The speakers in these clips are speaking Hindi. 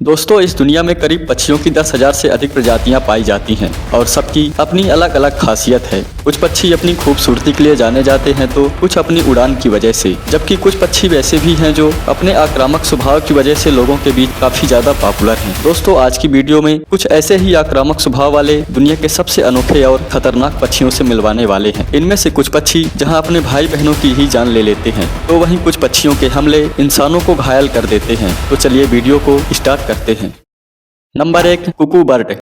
दोस्तों, इस दुनिया में करीब पक्षियों की 10,000 से अधिक प्रजातियां पाई जाती हैं और सबकी अपनी अलग अलग खासियत है। कुछ पक्षी अपनी खूबसूरती के लिए जाने जाते हैं तो कुछ अपनी उड़ान की वजह से, जबकि कुछ पक्षी वैसे भी हैं जो अपने आक्रामक स्वभाव की वजह से लोगों के बीच काफी ज्यादा पॉपुलर हैं। दोस्तों, आज की वीडियो में कुछ ऐसे ही आक्रामक स्वभाव वाले दुनिया के सबसे अनोखे और खतरनाक पक्षियों से मिलवाने वाले हैं। इनमें से कुछ पक्षी जहाँ अपने भाई बहनों की ही जान ले लेते हैं, तो वहीं कुछ पक्षियों के हमले इंसानों को घायल कर देते हैं। तो चलिए वीडियो को स्टार्ट करते हैं। Number 1, Kuku bird.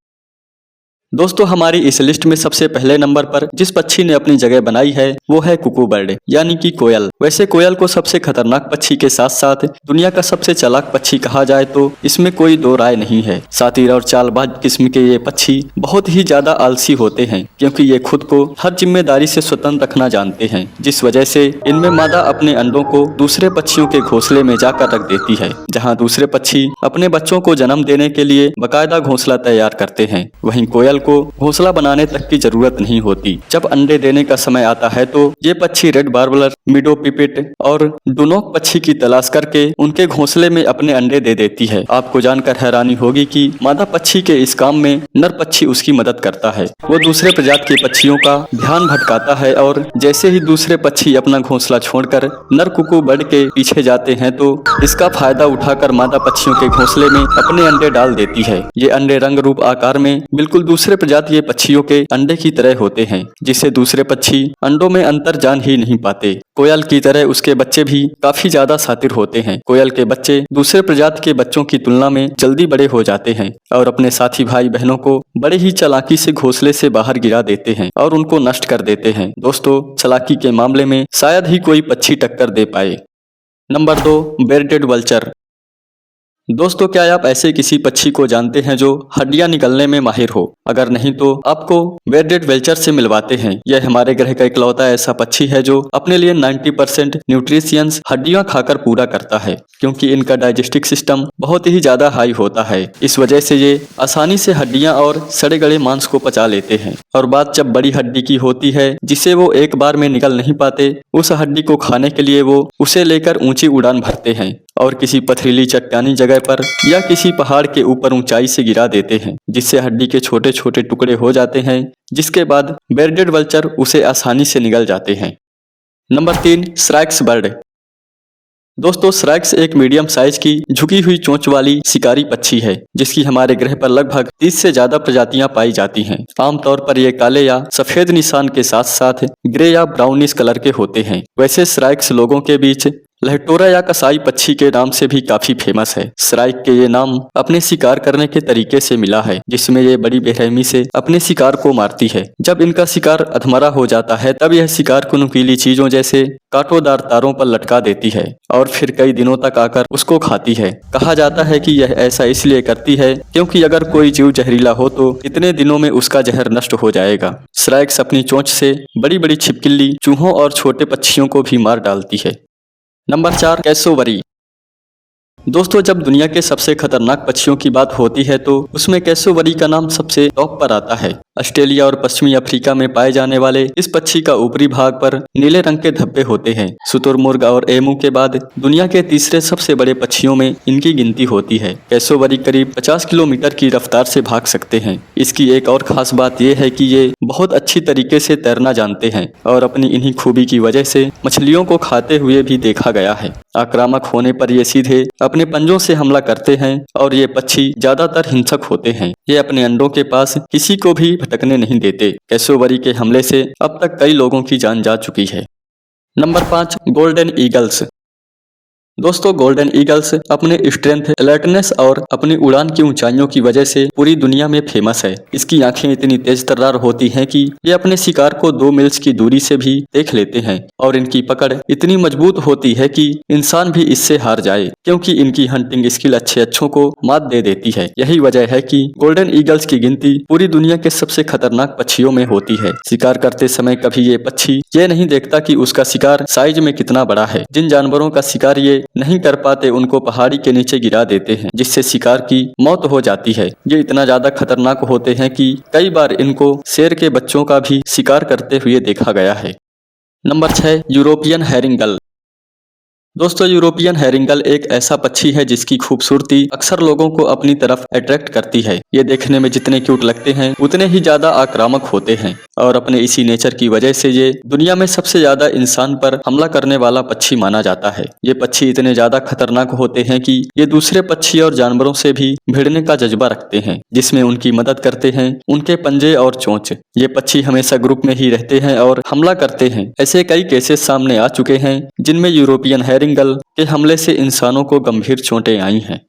दोस्तों, हमारी इस लिस्ट में सबसे पहले नंबर पर जिस पक्षी ने अपनी जगह बनाई है वो है कुकू बर्ड यानी कि कोयल। वैसे कोयल को सबसे खतरनाक पक्षी के साथ साथ दुनिया का सबसे चालाक पक्षी कहा जाए तो इसमें कोई दो राय नहीं है। शातिर और चालबाज किस्म के ये पक्षी बहुत ही ज्यादा आलसी होते हैं, क्योंकि ये खुद को हर जिम्मेदारी से स्वतंत्र रखना जानते हैं, जिस वजह से इनमें मादा अपने अंडों को दूसरे पक्षियों के घोंसले में जाकर रख देती है, जहाँ दूसरे पक्षी अपने बच्चों को जन्म देने के लिए बाकायदा घोंसला तैयार करते हैं। वहीं कोयल को घोंसला बनाने तक की जरूरत नहीं होती। जब अंडे देने का समय आता है तो ये पक्षी रेड वार्बलर, मीडो पिपिट और डुनोक पक्षी की तलाश करके उनके घोंसले में अपने अंडे दे देती है। आपको जानकर हैरानी होगी कि मादा पक्षी के इस काम में नर पक्षी उसकी मदद करता है। वो दूसरे प्रजाति के पक्षियों का ध्यान भटकाता है और जैसे ही दूसरे पक्षी अपना घोंसला छोड़कर नर कुकू बर्ड के पीछे जाते हैं तो इसका फायदा उठाकर मादा पक्षियों के घोंसले में अपने अंडे डाल देती है। ये अंडे रंग रूप आकार में बिल्कुल दूसरे प्रजातीय पक्षियों के अंडे की तरह होते हैं, जिससे दूसरे पक्षी अंडों में अंतर जान ही नहीं पाते। कोयल की तरह उसके बच्चे भी काफी ज्यादा शातिर होते हैं। कोयल के बच्चे दूसरे प्रजाति के बच्चों की तुलना में जल्दी बड़े हो जाते हैं और अपने साथी भाई बहनों को बड़े ही चालाकी से घोंसले से बाहर गिरा देते हैं और उनको नष्ट कर देते हैं। दोस्तों, चालाकी के मामले में शायद ही कोई पक्षी टक्कर दे पाए। Number 2, bearded vulture. दोस्तों, क्या आप ऐसे किसी पक्षी को जानते हैं जो हड्डियां निकलने में माहिर हो? अगर नहीं तो आपको बेयरडेड वल्चर से मिलवाते हैं। यह हमारे ग्रह का इकलौता ऐसा पक्षी है जो अपने लिए 90% न्यूट्रिशियंस हड्डियां खाकर पूरा करता है, क्योंकि इनका डाइजेस्टिव सिस्टम बहुत ही ज्यादा हाई होता है। इस वजह से ये आसानी से हड्डियां और सड़े गले मांस को पचा लेते हैं। और बात जब बड़ी हड्डी की होती है जिसे वो एक बार में निकल नहीं पाते, उस हड्डी को खाने के लिए वो उसे लेकर ऊंची उड़ान भरते हैं और किसी पथरीली चट्टानी जगह पर या किसी पहाड़ के ऊपर ऊंचाई से गिरा देते हैं, जिससे हड्डी के छोटे छोटे टुकड़े हो जाते हैं, जिसके बाद बेयरडेड वल्चर उसे आसानी से निगल जाते हैं। Number 3, shrikes bird. दोस्तों, श्राइक्स एक मीडियम साइज की झुकी हुई चोंच वाली शिकारी पक्षी है, जिसकी हमारे ग्रह पर लगभग 30 से ज्यादा प्रजातियां पाई जाती हैं। आमतौर पर ये काले या सफेद निशान के साथ साथ ग्रे या ब्राउनिश कलर के होते हैं। वैसे श्राइक्स लोगों के बीच लहटोरा या कसाई पक्षी के नाम से भी काफी फेमस है। श्राइक के ये नाम अपने शिकार करने के तरीके से मिला है, जिसमें ये बड़ी बेरहमी से अपने शिकार को मारती है। जब इनका शिकार अधमरा हो जाता है तब यह शिकार को नुकीली चीजों जैसे कांटोदार तारों पर लटका देती है और फिर कई दिनों तक आकर उसको खाती है। कहा जाता है कि यह ऐसा इसलिए करती है क्योंकि अगर कोई जीव जहरीला हो तो इतने दिनों में उसका जहर नष्ट हो जाएगा। श्राइक्स अपनी चोंच से बड़ी बड़ी छिपकली, चूहों और छोटे पक्षियों को भी मार डालती है। Number 4, cassowary. दोस्तों, जब दुनिया के सबसे खतरनाक पक्षियों की बात होती है तो उसमें कैसोवरी का नाम सबसे टॉप पर आता है। ऑस्ट्रेलिया और पश्चिमी अफ्रीका में पाए जाने वाले इस पक्षी का ऊपरी भाग पर नीले रंग के धब्बे होते हैं। शुतुरमुर्ग और एमू के बाद दुनिया के तीसरे सबसे बड़े पक्षियों में इनकी गिनती होती है। कैसोवरी करीब 50 किलोमीटर की रफ्तार से भाग सकते हैं। इसकी एक और खास बात यह है कि ये बहुत अच्छी तरीके से तैरना जानते हैं और अपनी इन्हीं खूबी की वजह से मछलियों को खाते हुए भी देखा गया है। आक्रामक होने पर ये सीधे अपने पंजों से हमला करते हैं और ये पक्षी ज्यादातर हिंसक होते हैं। ये अपने अंडों के पास किसी को भी भटकने नहीं देते। कैसोवरी के हमले से अब तक कई लोगों की जान जा चुकी है। Number 5, golden eagles. दोस्तों, गोल्डन ईगल्स अपने स्ट्रेंथ, अलर्टनेस और अपनी उड़ान की ऊंचाइयों की वजह से पूरी दुनिया में फेमस है। इसकी आंखें इतनी तेज तर्रार होती हैं कि ये अपने शिकार को 2 मील की दूरी से भी देख लेते हैं और इनकी पकड़ इतनी मजबूत होती है कि इंसान भी इससे हार जाए, क्योंकि इनकी हंटिंग स्किल अच्छों को मात दे देती है। यही वजह है कि गोल्डन ईगल्स की गिनती पूरी दुनिया के सबसे खतरनाक पक्षियों में होती है। शिकार करते समय कभी ये पक्षी ये नहीं देखता कि उसका शिकार साइज में कितना बड़ा है। जिन जानवरों का शिकार ये नहीं कर पाते उनको पहाड़ी के नीचे गिरा देते हैं, जिससे शिकार की मौत हो जाती है। ये इतना ज्यादा खतरनाक होते हैं कि कई बार इनको शेर के बच्चों का भी शिकार करते हुए देखा गया है। Number 6, European herring gull. दोस्तों, यूरोपियन हैरिंगल एक ऐसा पक्षी है जिसकी खूबसूरती अक्सर लोगों को अपनी तरफ अट्रैक्ट करती है। ये देखने में जितने क्यूट लगते हैं उतने ही ज्यादा आक्रामक होते हैं और अपने इसी नेचर की वजह से ये दुनिया में सबसे ज्यादा इंसान पर हमला करने वाला पक्षी माना जाता है। ये पक्षी इतने ज्यादा खतरनाक होते हैं कि ये दूसरे पक्षी और जानवरों से भी भिड़ने का जज्बा रखते हैं, जिसमें उनकी मदद करते हैं उनके पंजे और चोंच। ये पक्षी हमेशा ग्रुप में ही रहते हैं और हमला करते हैं। ऐसे कई केसेस सामने आ चुके हैं जिनमें यूरोपियन हैरिंगल के हमले से इंसानों को गंभीर चोटें आई हैं।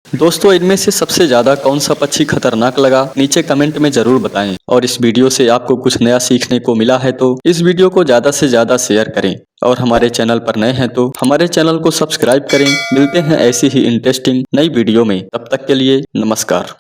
दोस्तों, इनमें से सबसे ज्यादा कौन सा पक्षी खतरनाक लगा नीचे कमेंट में जरूर बताएं। और इस वीडियो से आपको कुछ नया सीखने को मिला है तो इस वीडियो को ज्यादा से ज्यादा शेयर करें और हमारे चैनल पर नए हैं तो हमारे चैनल को सब्सक्राइब करें। मिलते हैं ऐसी ही इंटरेस्टिंग नई वीडियो में, तब तक के लिए नमस्कार।